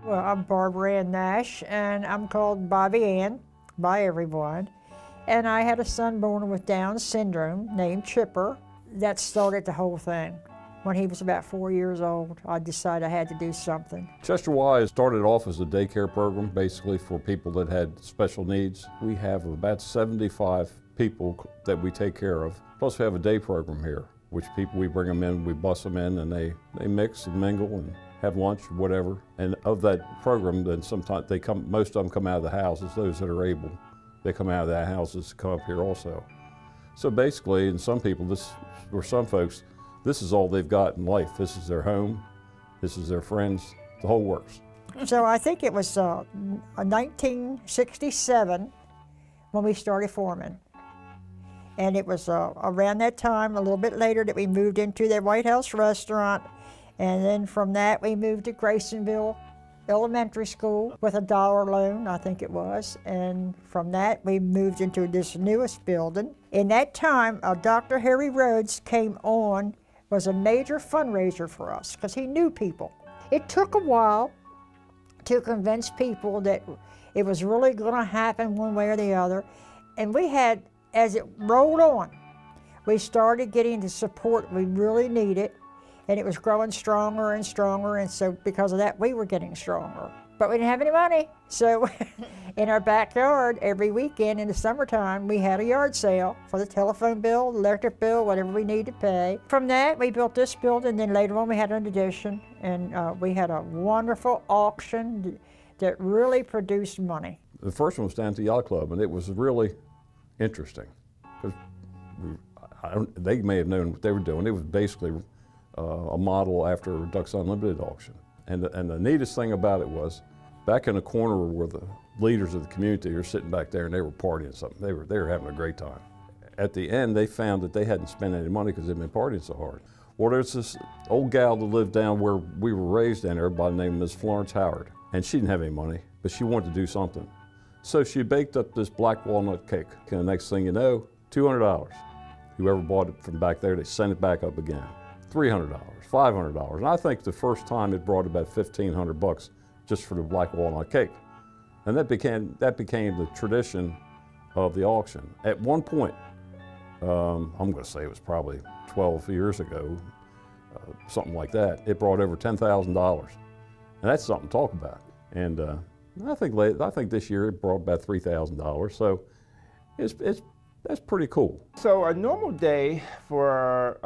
Well, I'm Barbara Ann Nash, and I'm called Bobby Ann by everyone. And I had a son born with Down syndrome named Chipper. That started the whole thing. When he was about 4 years old, I decided I had to do something. Chesterwye started off as a daycare program, basically for people that had special needs. We have about 75 people that we take care of. Plus we have a day program here, which people, we bring them in, we bus them in, and they mix and mingle and have lunch or whatever. And of that program, then sometimes most of them come out of the houses, those that are able. They come out of the houses to come up here also. So basically, and some people, for some folks, this is all they've got in life. This is their home, this is their friends, the whole works. So I think it was 1967 when we started forming. And it was around that time, a little bit later, that we moved into the White House restaurant. And then from that, we moved to Graysonville Elementary School with a $1 loan, I think it was. And from that, we moved into this newest building. In that time, Dr. Harry Rhodes came on, was a major fundraiser for us because he knew people. It took a while to convince people that it was really going to happen one way or the other. And we had, as it rolled on, we started getting the support we really needed. And it was growing stronger and stronger, and so because of that, we were getting stronger. But we didn't have any money, so in our backyard, every weekend in the summertime, we had a yard sale for the telephone bill, electric bill, whatever we needed to pay. From that, we built this building, then later on we had an addition, and we had a wonderful auction that really produced money. The first one was down at the Yacht Club, and it was really interesting. They may have known what they were doing. It was basically a model after Ducks Unlimited auction. And the neatest thing about it was, back in the corner where the leaders of the community were sitting back there and they were partying something. They were having a great time. At the end, they found that they hadn't spent any money because they'd been partying so hard. Well, there's this old gal that lived down where we were raised in there by the name of Miss Florence Howard. And she didn't have any money, but she wanted to do something. So she baked up this black walnut cake. And the next thing you know, $200. Whoever bought it from back there, they sent it back up again. $300, $500, and I think the first time it brought about $1,500 just for the black walnut cake. And that became the tradition of the auction. At one point, I'm going to say it was probably 12 years ago, something like that, it brought over $10,000. And that's something to talk about. And I think this year it brought about $3,000, so that's pretty cool. So a normal day for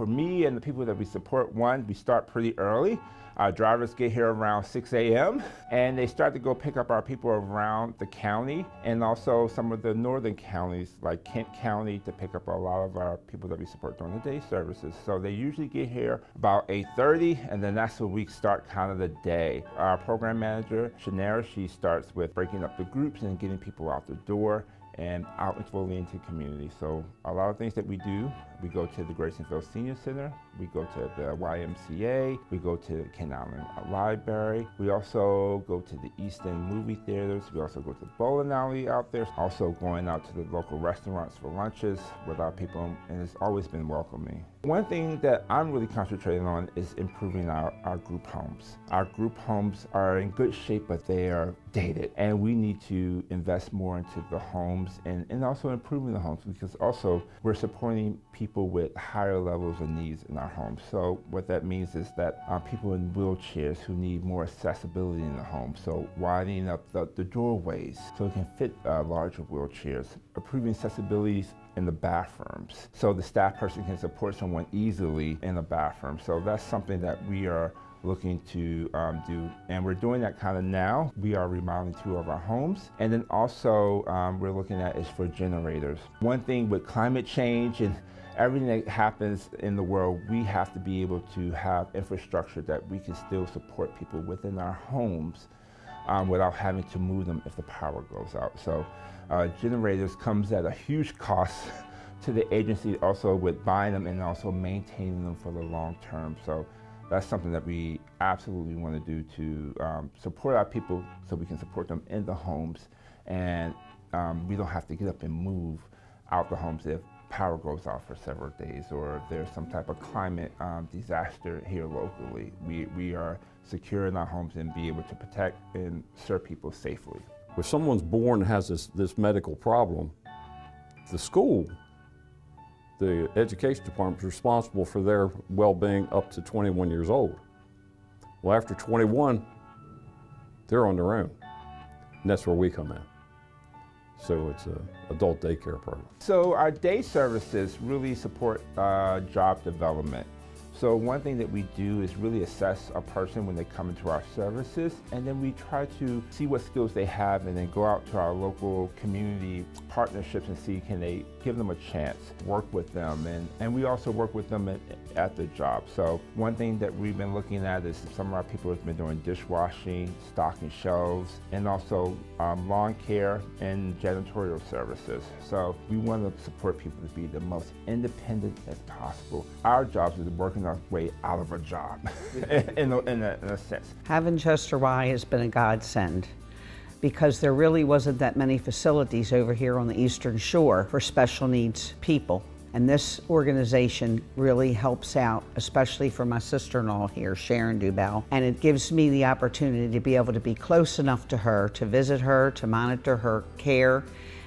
me and the people that we support, one, we start pretty early. Our drivers get here around 6 a.m. and they start to go pick up our people around the county and also some of the northern counties like Kent County to pick up a lot of our people that we support during the day services. So they usually get here about 8:30 and then that's when we start kind of the day. Our program manager, Shanara, she starts with breaking up the groups and getting people out the door and out fully into the community. So a lot of things that we do, we go to the Graysonville Senior Center, we go to the YMCA, we go to the Kent Island Library, we also go to the East End movie theaters, we also go to the bowling alley out there, also going out to the local restaurants for lunches with our people, and it's always been welcoming. One thing that I'm really concentrating on is improving our group homes. Our group homes are in good shape, but they are dated, and we need to invest more into the homes and also improving the homes, because also we're supporting people with higher levels of needs in our homes. So what that means is that people in wheelchairs who need more accessibility in the home, so widening up the doorways so it can fit larger wheelchairs, improving accessibilities in the bathrooms so the staff person can support someone easily in the bathroom. So that's something that we are looking to do, and we're doing that kind of now. We are remodeling 2 of our homes, and then also we're looking at is for generators. One thing with climate change and everything that happens in the world, we have to be able to have infrastructure that we can still support people within our homes without having to move them if the power goes out. So generators comes at a huge cost to the agency, also with buying them and also maintaining them for the long term. So that's something that we absolutely want to do to support our people so we can support them in the homes, and we don't have to get up and move out the homes if power goes off for several days, or there's some type of climate disaster here locally, we are secure in our homes and be able to protect and serve people safely. If someone's born and has this medical problem, the school, the education department is responsible for their well-being up to 21 years old. Well, after 21, they're on their own, and that's where we come in. So it's an adult daycare program. So our day services really support job development. So one thing that we do is really assess a person when they come into our services, and then we try to see what skills they have and then go out to our local community partnerships and see can they give them a chance, work with them, and we also work with them at the job. So one thing that we've been looking at is some of our people have been doing dishwashing, stocking shelves, and also lawn care and janitorial services. So we want to support people to be the most independent as possible. Our jobs is working our way out of a job, in a sense. Having Chesterwye has been a godsend, because there really wasn't that many facilities over here on the Eastern Shore for special needs people. And this organization really helps out, especially for my sister-in-law here, Sharon Dubell. And it gives me the opportunity to be able to be close enough to her, to visit her, to monitor her care,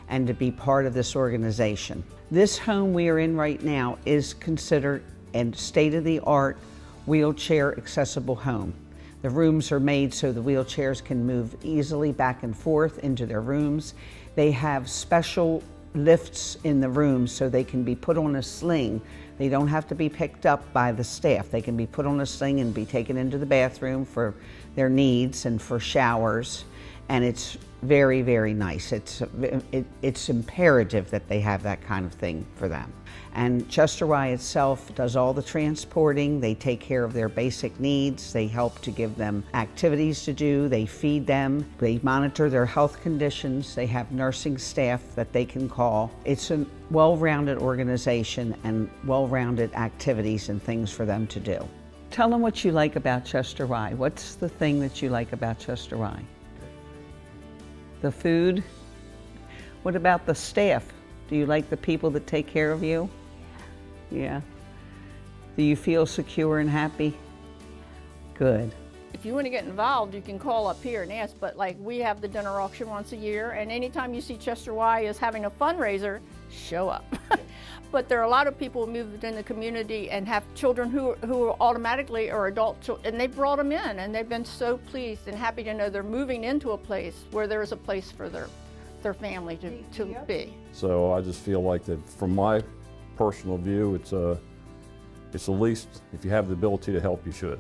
and to be part of this organization. This home we are in right now is considered a state-of-the-art wheelchair accessible home. The rooms are made so the wheelchairs can move easily back and forth into their rooms. They have special lifts in the rooms so they can be put on a sling. They don't have to be picked up by the staff. They can be put on a sling and be taken into the bathroom for their needs and for showers. And it's very, very nice. It's imperative that they have that kind of thing for them. And Chesterwye itself does all the transporting. They take care of their basic needs. They help to give them activities to do. They feed them. They monitor their health conditions. They have nursing staff that they can call. It's a well-rounded organization and well-rounded activities and things for them to do. Tell them what you like about Chesterwye. What's the thing that you like about Chesterwye? The food? What about the staff? Do you like the people that take care of you? Yeah. Do you feel secure and happy? Good. If you want to get involved, you can call up here and ask, but like we have the dinner auction once a year, and anytime you see Chesterwye is having a fundraiser, show up. But there are a lot of people who moved in the community and have children who automatically are adult, and they brought them in, and they've been so pleased and happy to know they're moving into a place where there is a place for their family to be. So I just feel like that from my personal view, it's the least, if you have the ability to help, you should.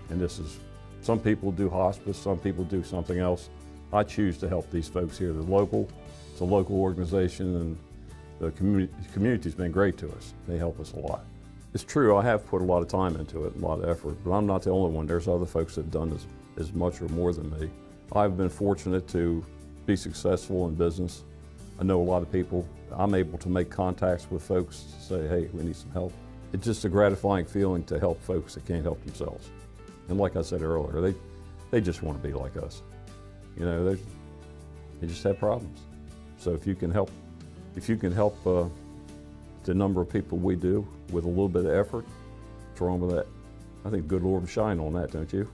And this is, some people do hospice, some people do something else. I choose to help these folks here. They're local, it's a local organization, and the community's been great to us. They help us a lot. It's true, I have put a lot of time into it, a lot of effort, but I'm not the only one. There's other folks that have done as much or more than me. I've been fortunate to be successful in business. I know a lot of people. I'm able to make contacts with folks to say, hey, we need some help. It's just a gratifying feeling to help folks that can't help themselves. And like I said earlier, they just want to be like us. You know, they just have problems. So if you can help the number of people we do with a little bit of effort, what's wrong with that? I think the good Lord will shine on that, don't you?